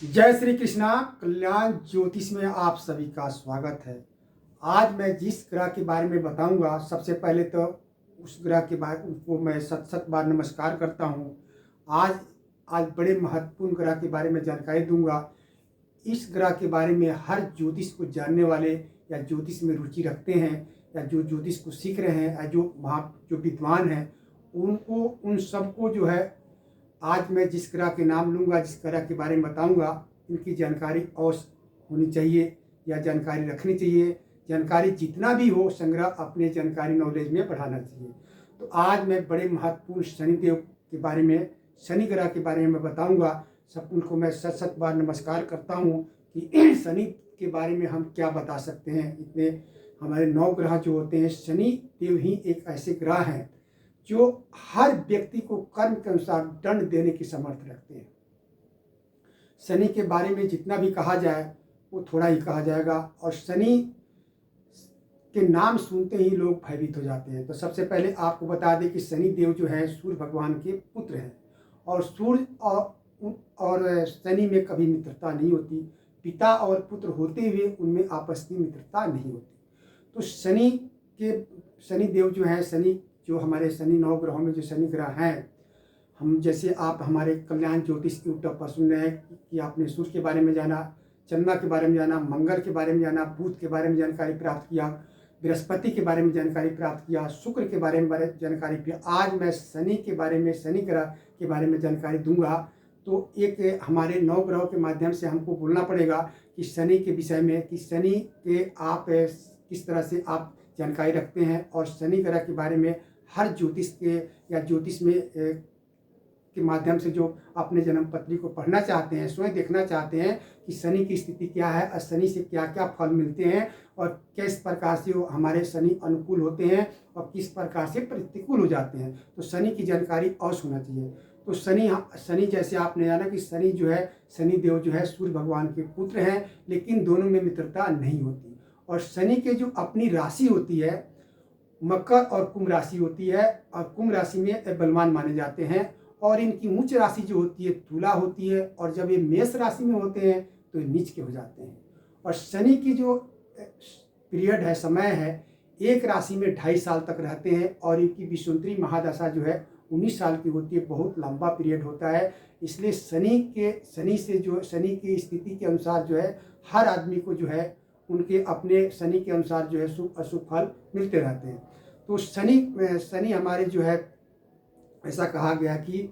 जय श्री कृष्णा। कल्याण ज्योतिष में आप सभी का स्वागत है। आज मैं जिस ग्रह के बारे में बताऊंगा, सबसे पहले तो उस ग्रह के बारे को मैं सत सत बार नमस्कार करता हूं। आज आज बड़े महत्वपूर्ण ग्रह के बारे में जानकारी दूंगा। इस ग्रह के बारे में हर ज्योतिष को जानने वाले या ज्योतिष में रुचि रखते हैं या जो ज्योतिष को सीख रहे हैं या जो विद्वान हैं, उनको उन सबको जो है आज मैं जिस ग्रह के नाम लूँगा, जिस ग्रह के बारे में बताऊँगा, इनकी जानकारी अवश्य होनी चाहिए या जानकारी रखनी चाहिए। जानकारी जितना भी हो संग्रह अपने जानकारी नॉलेज में बढ़ाना चाहिए। तो आज मैं बड़े महत्वपूर्ण शनिदेव के बारे में, शनि ग्रह के बारे में मैं बताऊँगा। सब उनको मैं सत सत बार नमस्कार करता हूँ कि शनि के बारे में हम क्या बता सकते हैं। इतने हमारे 9 ग्रह जो होते हैं, शनि देव ही एक ऐसे ग्रह हैं जो हर व्यक्ति को कर्म के अनुसार दंड देने की समर्थ रखते हैं। शनि के बारे में जितना भी कहा जाए वो थोड़ा ही कहा जाएगा, और शनि के नाम सुनते ही लोग भयभीत हो जाते हैं। तो सबसे पहले आपको बता दें कि शनि देव जो है सूर्य भगवान के पुत्र हैं, और सूर्य और शनि में कभी मित्रता नहीं होती। पिता और पुत्र होते हुए उनमें आपस की मित्रता नहीं होती। तो शनि देव जो है, शनि जो हमारे शनि 9 ग्रहों में जो शनि ग्रह हैं, हम जैसे आप हमारे कल्याण ज्योतिष यूट्यूब पर सुन रहे हैं कि आपने सूर्य के बारे में जाना, चंद्रमा के बारे में जाना, मंगल के बारे में जाना, बुध के बारे में जानकारी प्राप्त किया, बृहस्पति के बारे में जानकारी प्राप्त किया, शुक्र के बारे में जानकारी किया। आज मैं शनि के बारे में, शनि ग्रह के बारे में जानकारी दूंगा। तो एक हमारे 9 ग्रहों के माध्यम से हमको बोलना पड़ेगा कि शनि के विषय में, कि शनि के आप किस तरह से आप जानकारी रखते हैं, और शनि ग्रह के बारे में हर ज्योतिष के या ज्योतिष में के माध्यम से जो अपने जन्म पत्री को पढ़ना चाहते हैं, स्वयं देखना चाहते हैं कि शनि की स्थिति क्या है और शनि से क्या क्या फल मिलते हैं, और किस प्रकार से वो हमारे शनि अनुकूल होते हैं और किस प्रकार से प्रतिकूल हो जाते हैं, तो शनि की जानकारी अवश्य होना चाहिए। तो शनि जैसे आपने जाना कि शनि जो है, शनि देव जो है सूर्य भगवान के पुत्र हैं, लेकिन दोनों में मित्रता नहीं होती। और शनि के जो अपनी राशि होती है, मकर और कुंभ राशि होती है, और कुंभ राशि में बलवान माने जाते हैं, और इनकी उच्च राशि जो होती है तुला होती है, और जब ये मेष राशि में होते हैं तो ये नीच के हो जाते हैं। और शनि की जो पीरियड है, समय है, एक राशि में 2.5 साल तक रहते हैं, और इनकी विषुवंतरी महादशा जो है 19 साल की होती है। बहुत लंबा पीरियड होता है। इसलिए शनि की स्थिति के अनुसार जो है हर आदमी को जो है उनके अपने शनि के अनुसार जो है शुभ अशुभ फल मिलते रहते हैं। तो शनि हमारे जो है, ऐसा कहा गया कि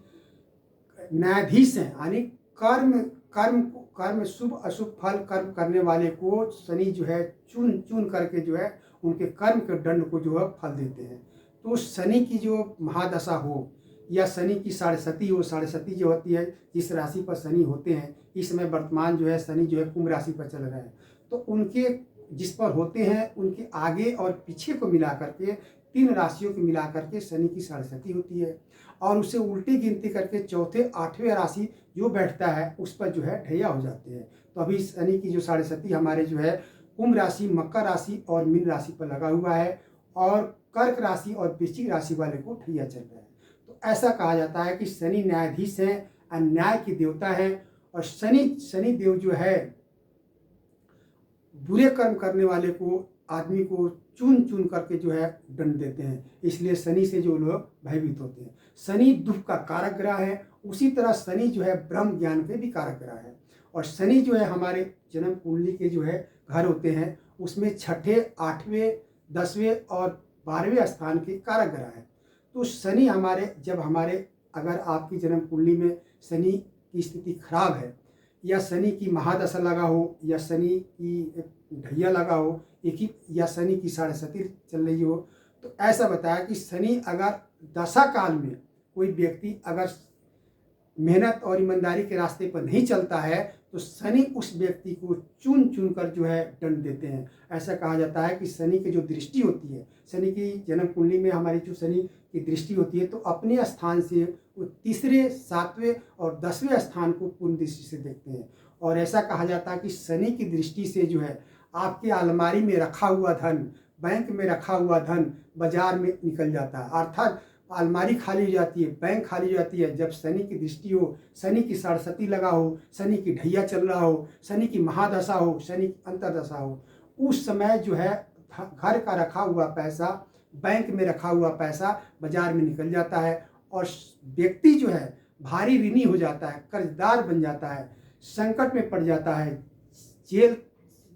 न्यायाधीश हैं, यानी कर्म शुभ अशुभ फल कर्म करने वाले को शनि जो है चुन करके जो है उनके कर्म के दंड को जो है फल देते हैं। तो शनि की जो महादशा हो या शनि की 7.5 हो, 7.5 जो होती है, जिस राशि पर शनि होते हैं, इस समय वर्तमान जो है शनि जो है कुंभ राशि पर चल रहा है, तो उनके जिस पर होते हैं उनके आगे और पीछे को मिला करके 3 राशियों को मिला करके शनि की 7.5 होती है, और उसे उल्टी गिनती करके चौथे 8वें राशि जो बैठता है उस पर जो है ढैया हो जाते हैं। तो अभी शनि की जो 7.5 हमारे जो है कुंभ राशि, मकर राशि और मीन राशि पर लगा हुआ है, और कर्क राशि और वृश्चिक राशि वाले को ढैया चल रहा है। तो ऐसा कहा जाता है कि शनि न्यायाधीश हैं, अन्याय की देवता है, और शनि देव जो है बुरे कर्म करने वाले को, आदमी को चुन करके जो है दंड देते हैं। इसलिए शनि से जो लोग भयभीत होते हैं। शनि दुख का कारक ग्रह है, उसी तरह शनि जो है ब्रह्म ज्ञान के भी कारक ग्रह है। और शनि जो है हमारे जन्म कुंडली के जो है घर होते हैं, उसमें 6ठे, 8वें, 10वें और 12वें स्थान के कारक ग्रह है। तो शनि अगर आपकी जन्म कुंडली में शनि की स्थिति खराब है, या शनि की महादशा लगा हो, या शनि की ढैया लगा हो, या शनि की 7.5 चल रही हो, तो ऐसा बताया कि शनि अगर दशा काल में कोई व्यक्ति अगर मेहनत और ईमानदारी के रास्ते पर नहीं चलता है, तो शनि उस व्यक्ति को चुन कर जो है दंड देते हैं। ऐसा कहा जाता है कि शनि की जो दृष्टि होती है, शनि की जन्म कुंडली में हमारी जो शनि की दृष्टि होती है, तो अपने स्थान से वो 3रे, 7वें और 10वें स्थान को पूर्ण दृष्टि से देखते हैं। और ऐसा कहा जाता है कि शनि की दृष्टि से जो है आपके अलमारी में रखा हुआ धन, बैंक में रखा हुआ धन बाजार में निकल जाता है। अलमारी खाली हो जाती है, बैंक खाली हो जाती है। जब शनि की दृष्टि हो, शनि की सरस्वती लगा हो, शनि की ढैया चल रहा हो, शनि की महादशा हो, शनि की अंतर्दशा हो, उस समय जो है घर का रखा हुआ पैसा, बैंक में रखा हुआ पैसा बाजार में निकल जाता है और व्यक्ति जो है भारी ऋणी हो जाता है, कर्जदार बन जाता है, संकट में पड़ जाता है, जेल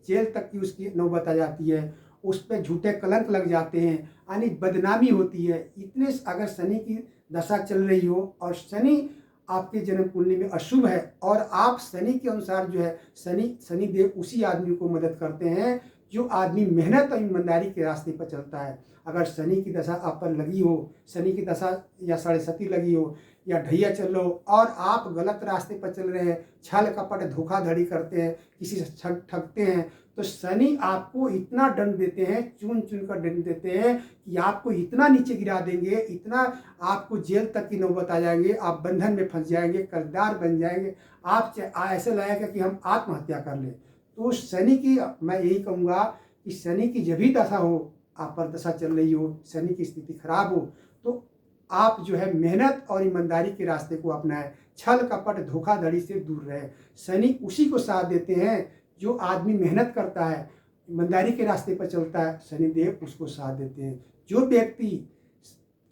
जेल तक की उसकी नौबत आ जाती है, उस पर झूठे कलंक लग जाते हैं, यानी बदनामी होती है। इतने अगर शनि की दशा चल रही हो और शनि आपके जन्म कुंडली में अशुभ है और आप शनि के अनुसार जो है शनि देव उसी आदमी को मदद करते हैं जो आदमी मेहनत और ईमानदारी के रास्ते पर चलता है। अगर शनि की दशा आप पर लगी हो, शनि की दशा या सरस्वती लगी हो या ढैया चल रहा हो और आप गलत रास्ते पर चल रहे हैं, छल कपट धोखाधड़ी करते हैं, किसी से ठगते हैं, तो शनि आपको इतना दंड देते हैं, चुन चुन कर दंड देते हैं कि आपको इतना नीचे गिरा देंगे, इतना आपको जेल तक की नौबत आ जाएंगे, आप बंधन में फंस जाएंगे, कर्जदार बन जाएंगे, आप ऐसे लगेगा कि हम आत्महत्या कर लें। तो शनि की मैं यही कहूँगा कि शनि की जब भी दशा हो, आप पर दशा चल रही हो, शनि की स्थिति खराब हो, तो आप जो है मेहनत और ईमानदारी के रास्ते को अपनाएं, छल कपट धोखाधड़ी से दूर रहे। शनि उसी को साथ देते हैं जो आदमी मेहनत करता है, ईमानदारी के रास्ते पर चलता है, शनि देव उसको साथ देते हैं। जो व्यक्ति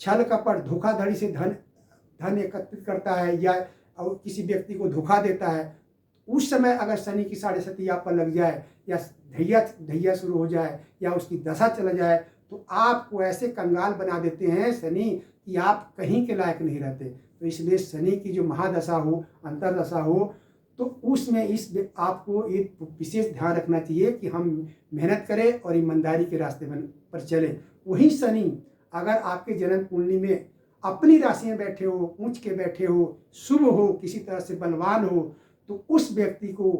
छल कपट धोखाधड़ी से धन एकत्रित करता है या किसी व्यक्ति को धोखा देता है, उस समय अगर शनि की साढ़े आप पर लग जाए या ढैया शुरू हो जाए या उसकी दशा चला जाए, तो आपको ऐसे कंगाल बना देते हैं शनि कि आप कहीं के लायक नहीं रहते। तो इसलिए शनि की जो महादशा हो, अंतर्दशा हो, तो उसमें आपको एक विशेष ध्यान रखना चाहिए कि हम मेहनत करें और ईमानदारी के रास्ते पर चलें। वही शनि अगर आपके जन्म कुंडली में अपनी राशि में बैठे हो, ऊंच के बैठे हो, शुभ हो, किसी तरह से बलवान हो, तो उस व्यक्ति को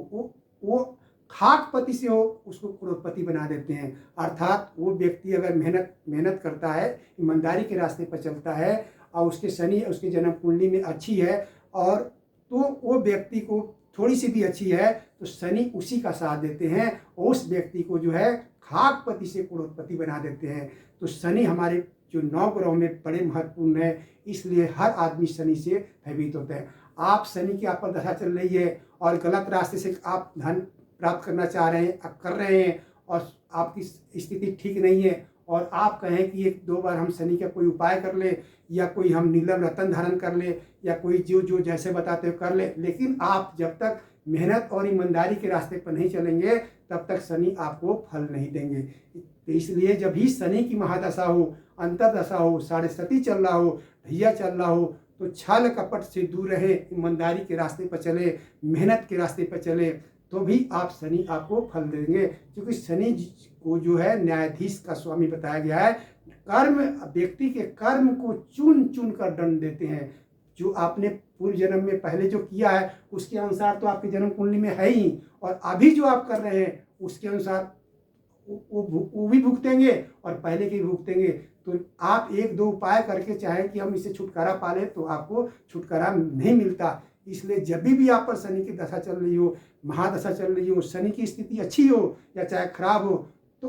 वो खाकपति से हो उसको करोड़पति बना देते हैं। अर्थात वो व्यक्ति अगर मेहनत करता है, ईमानदारी के रास्ते पर चलता है और उसके शनि उसके जन्म कुंडली में अच्छी है और तो वो व्यक्ति को थोड़ी सी भी अच्छी है तो शनि उसी का साथ देते हैं और उस व्यक्ति को जो है खाकपति से करोड़पति बना देते हैं। तो शनि हमारे जो 9 ग्रहों में बड़े महत्वपूर्ण है, इसलिए हर आदमी शनि से भयभीत होता है। आप शनि की आप पर दशा चल रही है और गलत रास्ते से आप धन प्राप्त करना चाह रहे हैं, आप कर रहे हैं और आपकी स्थिति ठीक नहीं है और आप कहें कि 1-2 बार हम शनि का कोई उपाय कर ले या कोई हम नीलम रतन धारण कर ले या कोई जो जैसे बताते हो कर ले, लेकिन आप जब तक मेहनत और ईमानदारी के रास्ते पर नहीं चलेंगे तब तक शनि आपको फल नहीं देंगे। तो इसलिए जब भी शनि की महादशा हो, अंतर्दशा हो, साढ़े चल रहा हो, ढैया चल रहा हो, तो छल कपट से दूर रहे, ईमानदारी के रास्ते पर चले, मेहनत के रास्ते पर चले, तो भी आप शनि आपको फल देंगे। क्योंकि शनि को जो है न्यायाधीश का स्वामी बताया गया है, कर्म व्यक्ति के कर्म को चुन चुन कर दंड देते हैं। जो आपने पूर्व जन्म में पहले जो किया है उसके अनुसार तो आपके जन्म कुंडली में है ही, और अभी जो आप कर रहे हैं उसके अनुसार वो भी भुगतेंगे और पहले के भी भुगतेंगे। तो आप 1-2 उपाय करके चाहें कि हम इसे छुटकारा पा लें तो आपको छुटकारा नहीं मिलता। इसलिए जब भी आप पर शनि की दशा चल रही हो, महादशा चल रही हो, शनि की स्थिति अच्छी हो या चाहे खराब हो, तो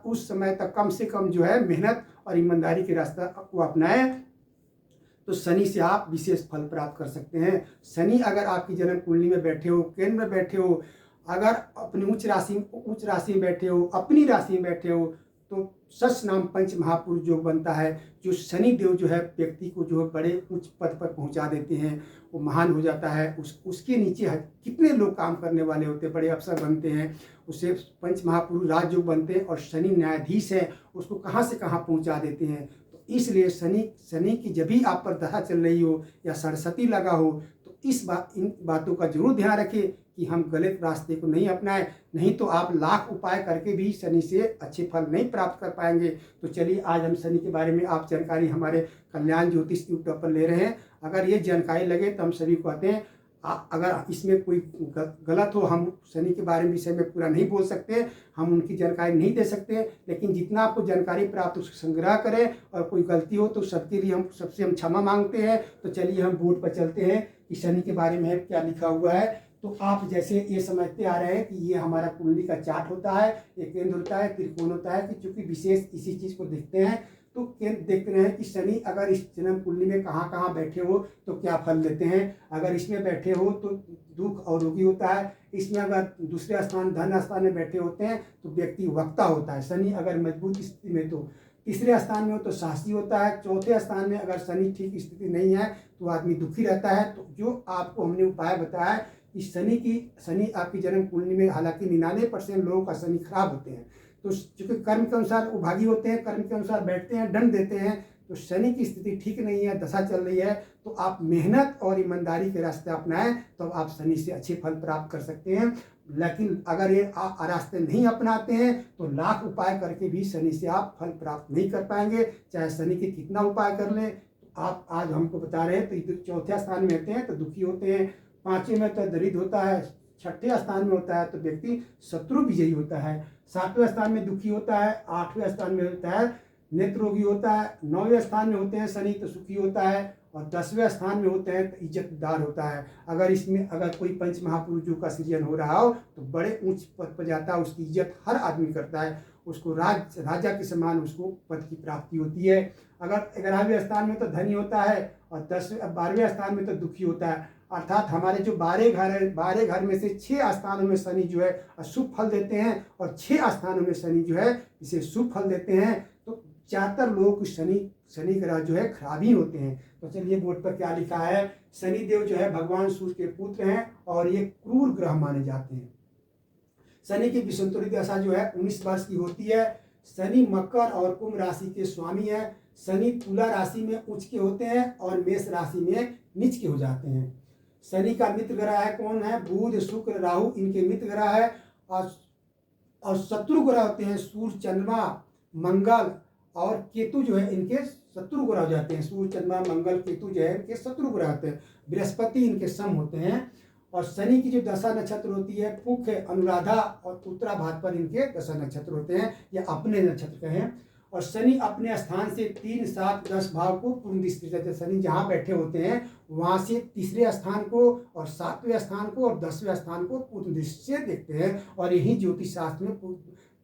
उस समय तक कम से कम जो है मेहनत और ईमानदारी के रास्ता को अपनाएं, तो शनि से आप विशेष फल प्राप्त कर सकते हैं। शनि अगर आपकी जन्म कुंडली में बैठे हो, केंद्र में बैठे हो, अगर अपनी उच्च राशि में बैठे हो, अपनी राशि में बैठे हो, तो सच नाम पंच महापुरुष योग बनता है। जो शनि देव जो है व्यक्ति को जो है बड़े उच्च पद पर पहुंचा देते हैं, वो महान हो जाता है। उसके नीचे कितने लोग काम करने वाले होते हैं, बड़े अफसर बनते हैं, उसे पंच महापुरुष राजयोग बनते हैं और शनि न्यायाधीश है, उसको कहाँ से कहाँ पहुंचा देते हैं। तो इसलिए शनि की जब भी आप पर दशा चल रही हो या सरस्वती लगा हो, तो इन बातों का जरूर ध्यान रखें कि हम गलत रास्ते को नहीं अपनाएं, नहीं तो आप लाख उपाय करके भी शनि से अच्छे फल नहीं प्राप्त कर पाएंगे। तो चलिए आज हम शनि के बारे में आप जानकारी हमारे कल्याण ज्योतिष यूट्यूब पर ले रहे हैं। अगर ये जानकारी लगे तो हम सभी को कहते हैं अगर इसमें कोई गलत हो, हम शनि के बारे में विषय में पूरा नहीं बोल सकते, हम उनकी जानकारी नहीं दे सकते, लेकिन जितना आपको जानकारी प्राप्त उसको संग्रह करें और कोई गलती हो तो सबके लिए हम क्षमा मांगते हैं। तो चलिए हम बोर्ड पर चलते हैं कि शनि के बारे में क्या लिखा हुआ है। तो आप जैसे ये समझते आ रहे हैं कि ये हमारा कुंडली का चार्ट होता है, एक केंद्र होता है, त्रिकोण होता है, कि चूंकि विशेष इसी चीज़ को देखते हैं तो देखते हैं कि शनि अगर इस जन्म कुंडली में कहाँ कहाँ बैठे हो तो क्या फल देते हैं। अगर इसमें बैठे हो तो दुख और रोगी होता है। इसमें अगर दूसरे स्थान धन स्थान में बैठे होते हैं तो व्यक्ति वक्ता होता है। शनि अगर मजबूत स्थिति में तो तीसरे स्थान में हो तो साहसी होता है। चौथे स्थान में अगर शनि ठीक स्थिति नहीं है तो आदमी दुखी रहता है। तो जो आपको हमने उपाय बताया कि शनि आपकी जन्म कुंडली में, हालांकि 99% लोगों का शनि खराब होते हैं, तो चूंकि कर्म के अनुसार उभागी होते हैं, कर्म के अनुसार बैठते हैं, दंड देते हैं, तो शनि की स्थिति ठीक नहीं है, दशा चल रही है, तो आप मेहनत और ईमानदारी के रास्ते अपनाएं तो आप शनि से अच्छे फल प्राप्त कर सकते हैं। लेकिन अगर ये रास्ते नहीं अपनाते हैं तो लाख उपाय करके भी शनि से आप फल प्राप्त नहीं कर पाएंगे, चाहे शनि के कितना उपाय कर लें। तो आप आज हमको बता रहे हैं तो इधर चौथे स्थान में होते हैं तो दुखी होते हैं, पांचवें में तो दरिद्र होता है, छठे स्थान में होता है तो व्यक्ति शत्रु विजयी होता है, सातवें स्थान में दुखी होता है, आठवें स्थान में होता है नेत्र रोगी होता है, नौवें स्थान में होते हैं शनि तो सुखी होता है, और 10वें स्थान में होते हैं तो इज्जतदार होता है। अगर कोई पंच महापुरुषों का सृजन हो रहा हो तो बड़े ऊंच पद पर जाता है, उसकी इज्जत हर आदमी करता है, उसको राजा के समान उसको पद की प्राप्ति होती है। अगर 11वें स्थान में तो धनी होता है और 12वें स्थान में तो दुखी होता है। अर्थात हमारे जो 12 घर है, 12 घर में से 6 स्थानों में शनि जो है अशुभ फल देते हैं और 6 स्थानों में शनि जो है इसे शुभ फल देते हैं। तो ज्यादातर लोग शनि ग्रह जो है खराब ही होते हैं। तो चलिए बोर्ड पर क्या लिखा है। शनि देव जो है भगवान सूर्य के पुत्र हैं और ये क्रूर ग्रह माने जाते हैं। शनि की विषुवंतरी दशा जो है 19 वर्ष की होती है। शनि मकर और कुंभ राशि के स्वामी है। शनि तुला राशि में उच्च के होते हैं और मेष राशि में नीच के हो जाते हैं। शनि का मित्र ग्रह है कौन है, बुध शुक्र राहु इनके मित्र ग्रह है। और शत्रु ग्रह होते हैं सूर्य चंद्रमा मंगल और केतु जो है इनके शत्रु ग्रह हो जाते हैं। सूर्य चंद्रमा मंगल केतु जो है इनके शत्रु ग्रह होते हैं। बृहस्पति इनके सम होते हैं। और शनि की जो दशा नक्षत्र होती है पुख अनुराधा और उत्तरा भाद्र इनके दशा नक्षत्र होते हैं, या अपने नक्षत्र कहें। और शनि अपने स्थान से 3, 7, 10 भाव को पूर्ण दृष्टि से, शनि जहाँ बैठे होते हैं वहाँ से तीसरे स्थान को और 7वें स्थान को और 10वें स्थान को पूर्ण दृष्टि से देखते हैं, और यही ज्योतिष शास्त्र में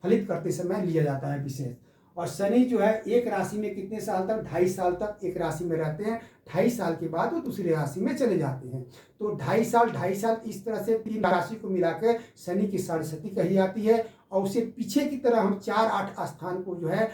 फलित करते समय लिया जाता है विशेष। और शनि जो है एक राशि में कितने साल तक, 2.5 साल तक एक राशि में रहते हैं। 2.5 साल के बाद वो दूसरी राशि में चले जाते हैं। तो 2.5 साल इस तरह से 3 राशि को मिलाकर शनि की साढ़े कही जाती है। और उसे पीछे की तरह हम 4, 8 स्थान को जो है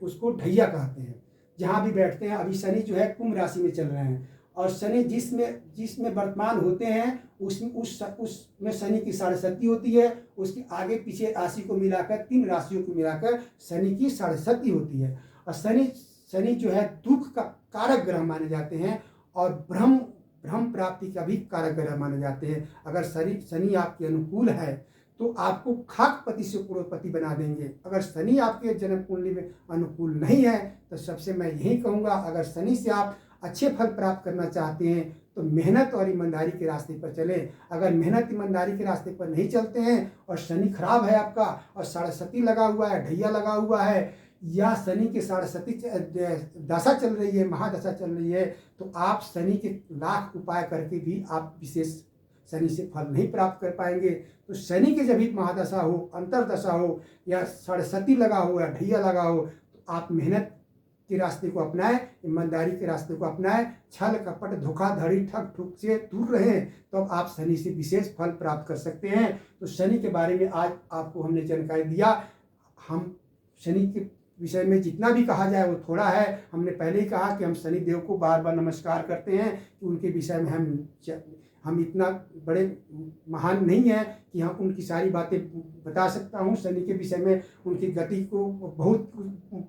उसको ढैया कहते हैं, जहाँ भी बैठते हैं। अभी शनि जो है कुंभ राशि में चल रहे हैं और शनि जिसमें वर्तमान होते हैं उसमें शनि की साढ़े होती है। उसके आगे पीछे राशि को मिलाकर 3 राशियों को मिलाकर शनि की साढ़े होती है। और शनि जो है दुख का कारक ग्रह माने जाते हैं और भ्रम प्राप्ति का भी कारक ग्रह माने जाते हैं। अगर शनि आपके अनुकूल है तो आपको खाकपति से करोड़पति बना देंगे। अगर शनि आपके जन्म कुंडली में अनुकूल नहीं है तो सबसे मैं यही कहूँगा, अगर शनि से आप अच्छे फल प्राप्त करना चाहते हैं तो मेहनत और ईमानदारी के रास्ते पर चलें। अगर मेहनत ईमानदारी के रास्ते पर नहीं चलते हैं और शनि खराब है आपका और साढ़े लगा हुआ है, ढैया लगा हुआ है, या शनि के साढ़े दशा चल रही है, महादशा चल रही है, तो आप शनि के लाख उपाय करके भी आप विशेष शनि से फल नहीं प्राप्त कर पाएंगे। तो शनि के जब भी महादशा हो, अंतरदशा हो, या साढ़े लगा हो या ढैया लगा हो, तो आप मेहनत के रास्ते को अपनाएं, ईमानदारी के रास्ते को अपनाएं, छल कपट धोखाधड़ी ठग ठुक से दूर रहें, तो आप शनि से विशेष फल प्राप्त कर सकते हैं। तो शनि के बारे में आज आपको हमने जानकारी दिया। हम शनि के विषय में जितना भी कहा जाए वो थोड़ा है। हमने पहले ही कहा कि हम शनि देव को बार बार नमस्कार करते हैं कि उनके विषय में हम इतना बड़े महान नहीं हैं कि हम उनकी सारी बातें बता सकता हूँ। शनि के विषय में उनकी गति को बहुत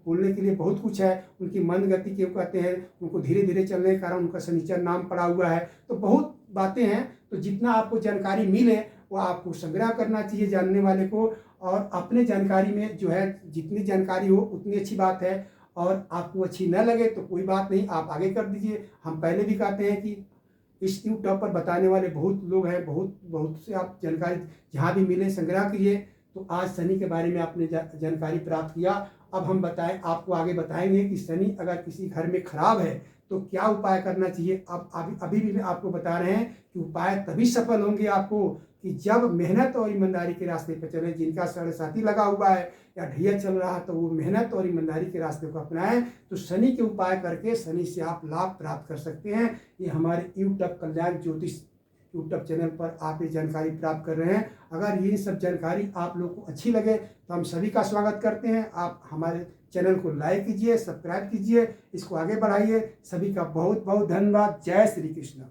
बोलने के लिए बहुत कुछ है। उनकी मंद गति क्यों कहते हैं, उनको धीरे धीरे चलने के कारण उनका शनिचर नाम पड़ा हुआ है। तो बहुत बातें हैं। तो जितना आपको जानकारी मिले वो आपको संग्रह करना चाहिए जानने वाले को, और अपने जानकारी में जो है जितनी जानकारी हो उतनी अच्छी बात है। और आपको अच्छी न लगे तो कोई बात नहीं, आप आगे कर दीजिए। हम पहले भी कहते हैं कि इस यूट्यूब पर बताने वाले बहुत लोग हैं, बहुत से आप जानकारी जहाँ भी मिले संग्रह कीजिए। तो आज शनि के बारे में आपने जानकारी प्राप्त किया। अब हम आपको आगे बताएंगे कि शनि अगर किसी घर में खराब है तो क्या उपाय करना चाहिए। अब अभी भी आपको बता रहे हैं कि उपाय तभी सफल होंगे आपको कि जब मेहनत और ईमानदारी के रास्ते पर चले, जिनका साढ़े लगा हुआ है या ढैया चल रहा है, तो वो मेहनत और ईमानदारी के रास्ते को अपनाएं, तो शनि के उपाय करके शनि से आप लाभ प्राप्त कर सकते हैं। ये हमारे यूट्यूब कल्याण ज्योतिष यूट्यूब चैनल पर आप ये जानकारी प्राप्त कर रहे हैं। अगर ये सब जानकारी आप लोग को अच्छी लगे तो हम सभी का स्वागत करते हैं। आप हमारे चैनल को लाइक कीजिए, सब्सक्राइब कीजिए, इसको आगे बढ़ाइए। सभी का बहुत बहुत धन्यवाद। जय श्री कृष्ण।